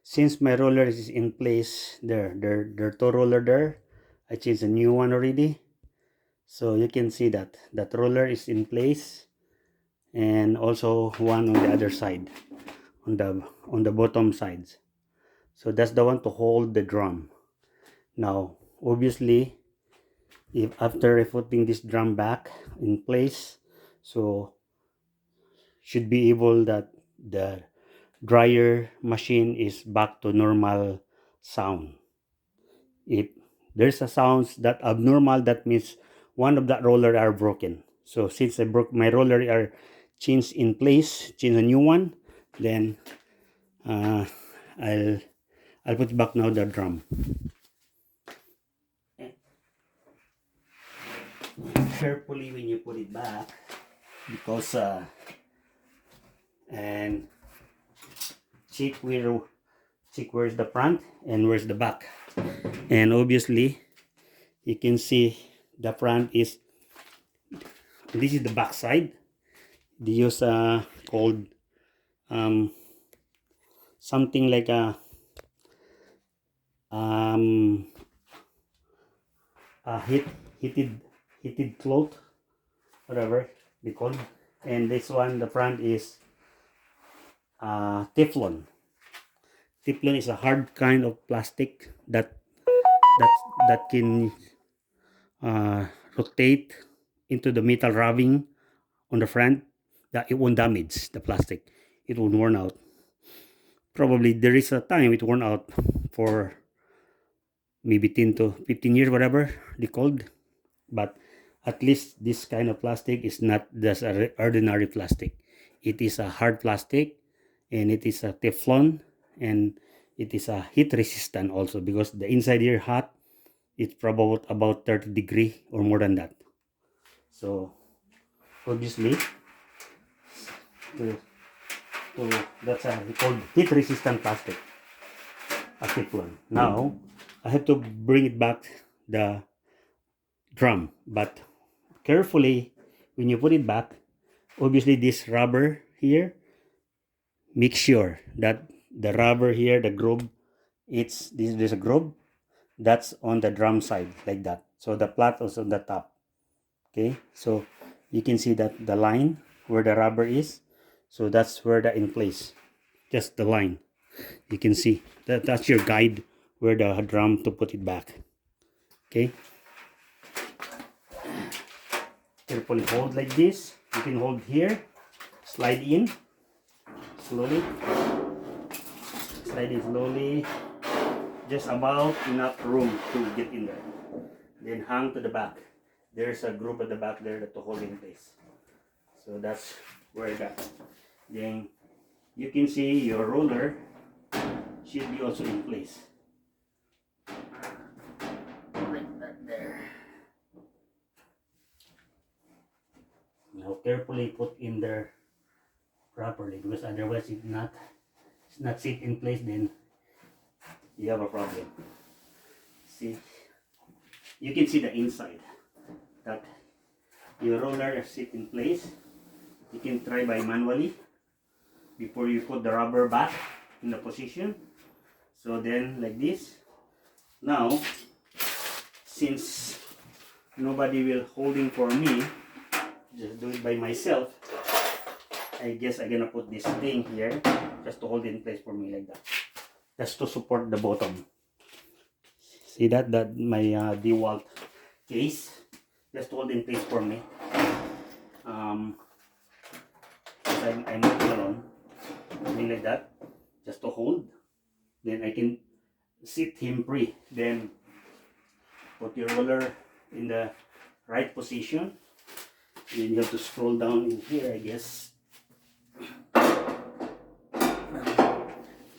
since my roller is in place there two roller there, I changed a new one already. So you can see that that roller is in place, and also one on the other side, on the bottom sides. So that's the one to hold the drum. Now obviously, if after putting this drum back in place, so should be able that the dryer machine is back to normal sound. If there's a sounds that abnormal, that means one of that roller are broken. So since I broke my roller are changed in place, change a new one, then uh, I'll I'll put back now the drum. Carefully when you put it back, because and check where's the front and where's the back. And obviously you can see the front is, this is the back side. They use called um, something like um, a heated cloth, whatever they call. And this one, the front is Teflon. Teflon is a hard kind of plastic that that can rotate into the metal rubbing on the front, that it won't damage the plastic. It won't worn out. Probably there is a time it worn out for maybe 10 to 15 years, whatever they called. But at least this kind of plastic is not just a ordinary plastic. It is a hard plastic, and it is a Teflon, and it is a heat resistant also, because the inside here hot, it's probably about 30 degree or more than that. So obviously, to, that's a called heat resistant plastic, a Teflon. Now I have to bring it back the drum, but carefully when you put it back, obviously this rubber here, make sure that the rubber here, the groove, it's this, there's a groove that's on the drum side like that, so the plat is on the top. Okay, so you can see that the line where the rubber is, so that's where the in place, just the line. You can see that that's your guide where the drum to put it back. Okay, carefully hold like this. You can hold here, slide in slowly, slide in slowly, just about enough room to get in there. Then hang to the back. There's a group at the back there that to hold in place. So that's where I got. Then you can see your roller should be also in place. Like that there. Now carefully put in there properly, because otherwise it's not sit in place, then you have a problem. See, you can see the inside that your roller sit in place. You can try by manually before you put the rubber back in the position. So then like this. Now since nobody will holding for me, just do it by myself. I guess I'm gonna put this thing here just to hold it in place for me like that, just to support the bottom. See that my DeWalt case, just to hold in place for me. I'm not alone, something like that, just to hold. Then I can sit him free. Then put your roller in the right position. Then you have to scroll down in here, I guess.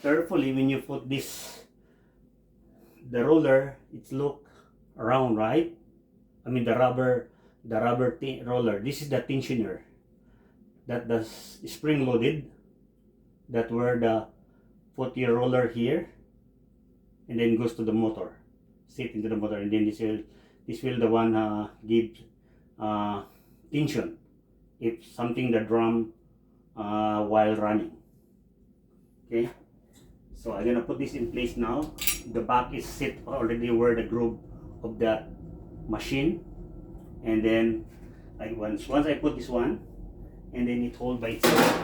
Carefully when you put this, the roller, it's look around, right? I mean the rubber roller. This is the tensioner that the spring loaded. That where the put your roller here, and then goes to the motor, sit into the motor, and then this will the one give tension if something the drum while running. Okay, So I'm gonna put this in place now. The back is set already where the groove of that machine, and then once I put this one, and then it hold by itself.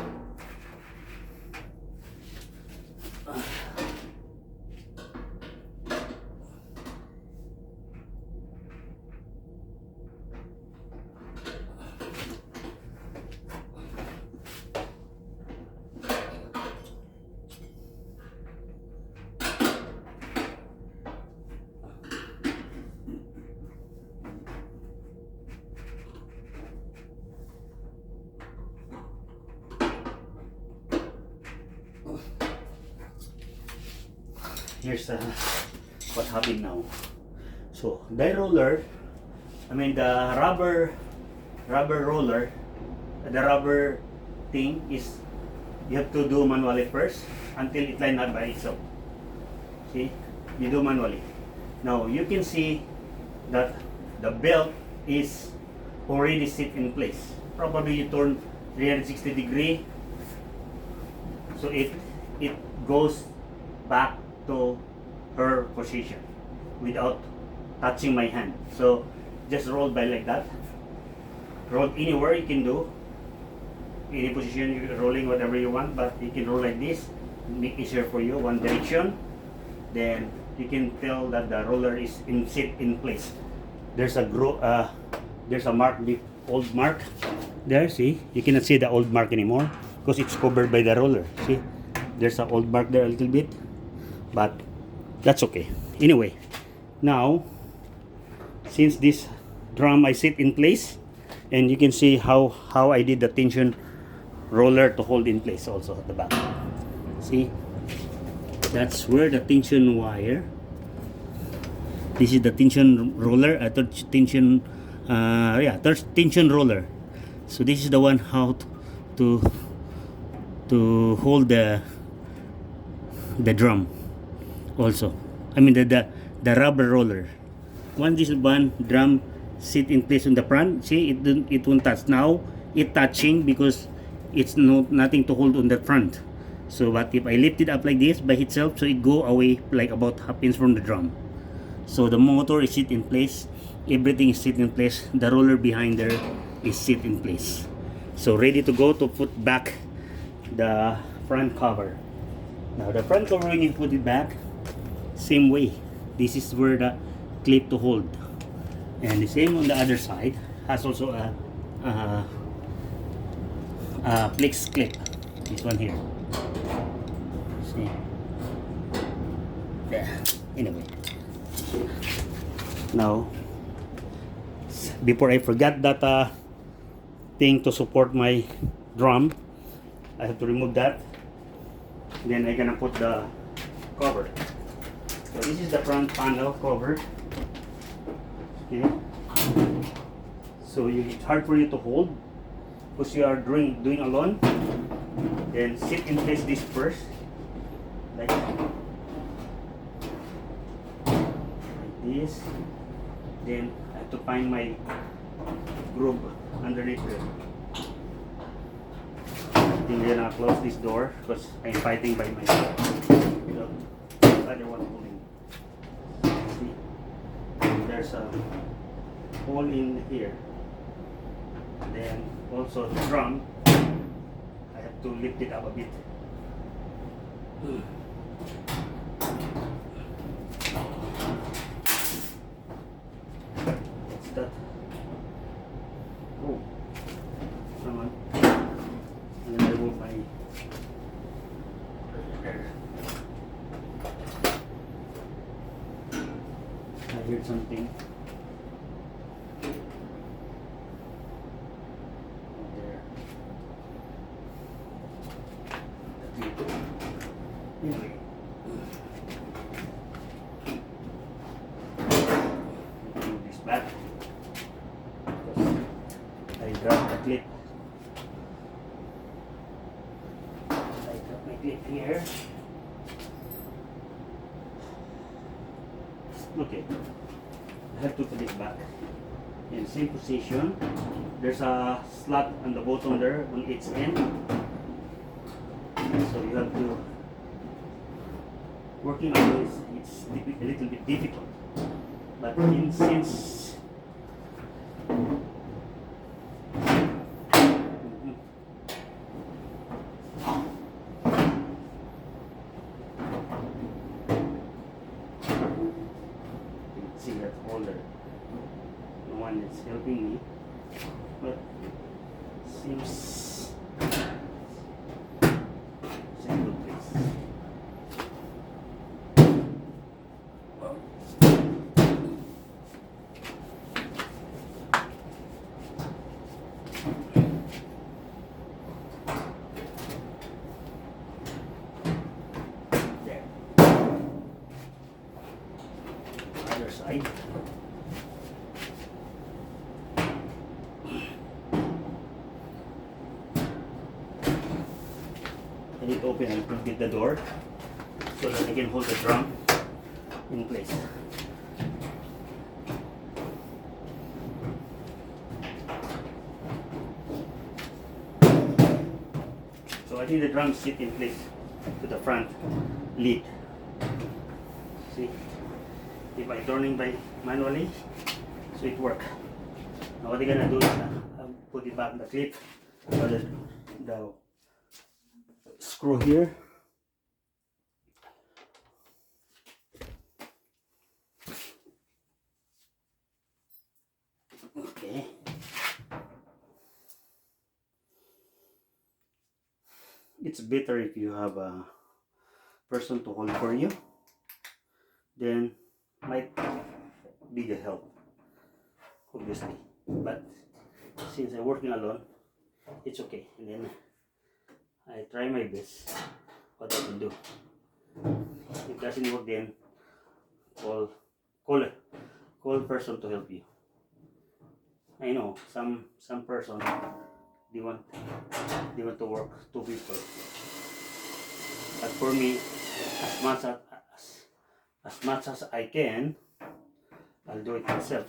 Here's what happened now. So the roller, I mean the rubber roller, the rubber thing is, you have to do manually first until it line up by itself. See, you do manually. Now you can see that the belt is already set in place. Probably you turn 360 degree, so it goes back to her position without touching my hand. So just roll by like that. Roll anywhere you can do, any position, you're rolling whatever you want, but you can roll like this, make it easier for you, one direction. Then you can tell that the roller is set in place. There's a mark, the old mark there. See, you cannot see the old mark anymore because it's covered by the roller. See, there's an old mark there a little bit, but that's okay. Anyway, now since this drum I set in place, and you can see how I did the tension roller to hold in place also at the back. See, that's where the tension wire, this is the tension roller, tension roller. So this is the one how to hold the drum also. I mean the rubber roller. Once this one drum sit in place on the front, see, it won't touch. Now it touching because it's nothing to hold on the front. So but if I lift it up like this by itself, so it go away like about half inch from the drum. So the motor is sit in place, everything is sit in place, the roller behind there is sit in place. So ready to go to put back the front cover. Now the front cover, when you put it back, same way, this is where the clip to hold, and the same on the other side has also a flex clip, this one here. See, yeah. Anyway, now before I forget that thing to support my drum, I have to remove that. Then I'm gonna put the cover. So this is the front panel cover. Okay. So it's hard for you to hold because you are doing alone. Then sit in place this first, like this. Then I have to find my groove underneath it. I'm gonna close this door because I'm fighting by myself. The other one holding. See? And there's a hole in here. And then also the drum, I have to lift it up a bit. What's that? Oh, come on. And then I remove my I heard something. There. Anyway. Move this back because I dropped the clip. I dropped my clip here. Okay, I have to put it back in same position. There's a slot on the bottom there on its end, so you have to working on this, it's a little bit difficult. But since Mhm. You can see that holder, the one that's helping me, but seems it's in good place. There. Other side. I need to open and get the door so that I can hold the drum in place. So I think the drums sit in place to the front lid. See, if I turning by manually, so it work. Now what I'm gonna do is put it back in the clip, or the screw here. Okay. It's better if you have a person to hold for you, then might be the help, obviously. But since I'm working alone, it's okay. And then I try my best what I can do. If it doesn't work, then call call call person to help you. I know some person they want to work two people, but for me, as much as much as I can, I'll do it myself.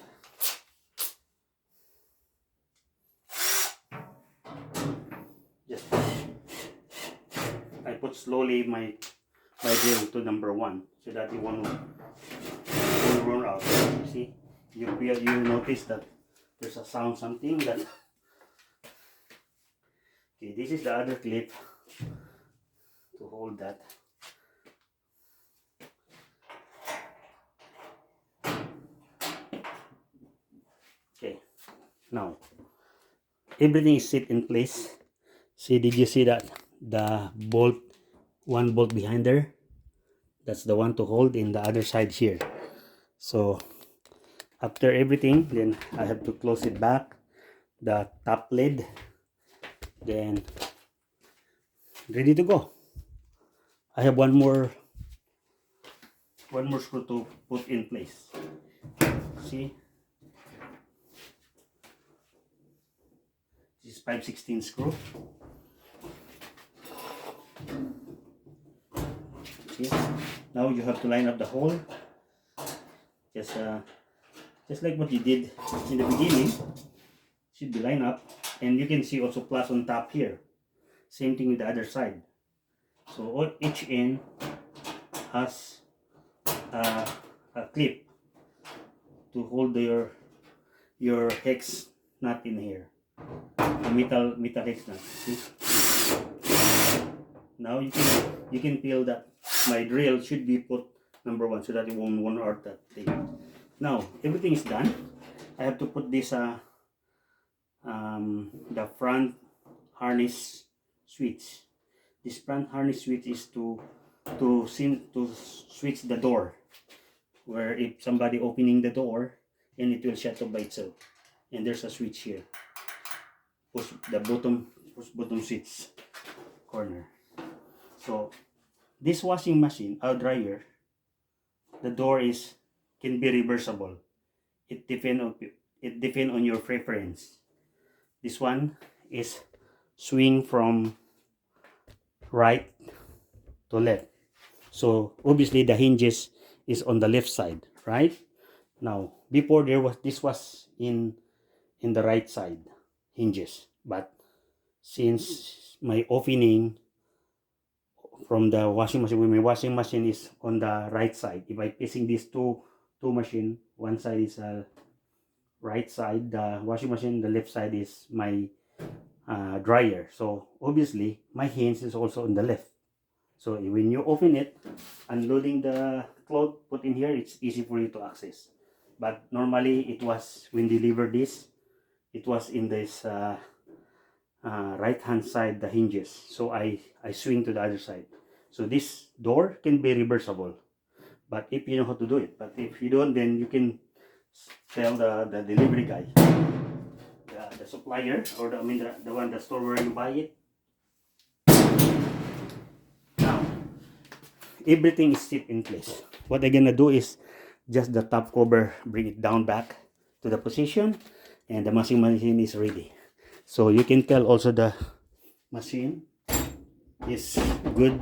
Just I put slowly my drill to number one so that it won't run out. You see, you notice that there's a sound something that. Okay, this is the other clip to hold that. Okay, now everything is set in place. See, did you see that the bolt, one bolt behind there? That's the one to hold in the other side here. So after everything, then I have to close it back, the top lid, then ready to go. I have one more screw to put in place. See, this is 5/16 screw. See, now you have to line up the hole, just like what you did in the beginning. Should be lined up, and you can see also plus on top here. Same thing with the other side. So each end has a clip to hold your hex nut in here, a metal hex nut. See? Now you can feel that my drill should be put number one so that it won't run out that thing. Now everything is done. I have to put this the front harness switch. This front harness switch is to switch the door, where if somebody opening the door, and it will shut off by itself. And there's a switch here. Push the bottom switch corner. So this washing machine, our dryer, the door can be reversible. It depend on your preference. This one is swing from right to left. So obviously the hinges is on the left side, right? Now before this was in the right side hinges, but since my opening from the washing machine. When my washing machine is on the right side, if I facing these two machine, one side is right side, the washing machine, the left side is my dryer. So obviously my hands is also on the left. So when you open it, unloading the cloth put in here, it's easy for you to access. But normally it was, when delivered this, it was in this right hand side, the hinges. So I swing to the other side. So this door can be reversible, but if you know how to do it. But if you don't, then you can tell the delivery guy, the supplier, or the, I mean the one, the store where you buy it. Now everything is set in place. What I'm gonna do is just the top cover, bring it down back to the position, and the washing machine is ready. So you can tell also the machine is good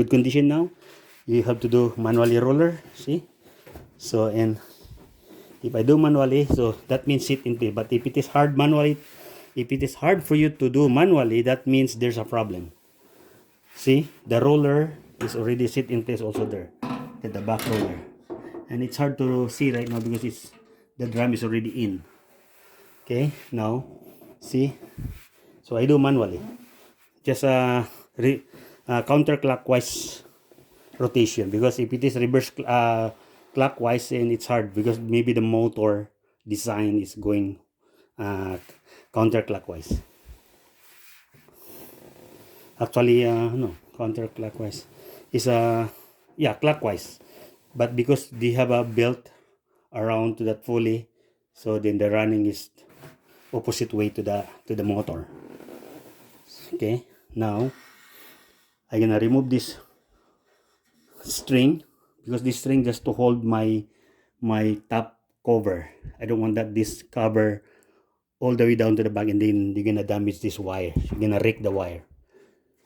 condition now. You have to do manually roller, see. So, and if I do manually, so that means sit in place. But if it is hard manually, if it is hard for you to do manually, that means there's a problem. See, the roller is already sit in place also there, at the back roller, and it's hard to see right now because it's, the drum is already in. Okay, now see, so I do manually, just counterclockwise rotation, because if it is reverse clockwise, and it's hard because maybe the motor design is going counterclockwise. Actually, no, counterclockwise is yeah, clockwise, but because they have a belt around to that pulley, so then the running is opposite way to the motor. Okay, now I'm gonna remove this string, because this string just to hold my top cover. I don't want that this cover all the way down to the back, and then you're gonna damage this wire. You're gonna wreck the wire.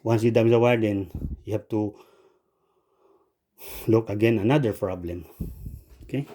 Once you damage the wire, then you have to look again, another problem. Okay,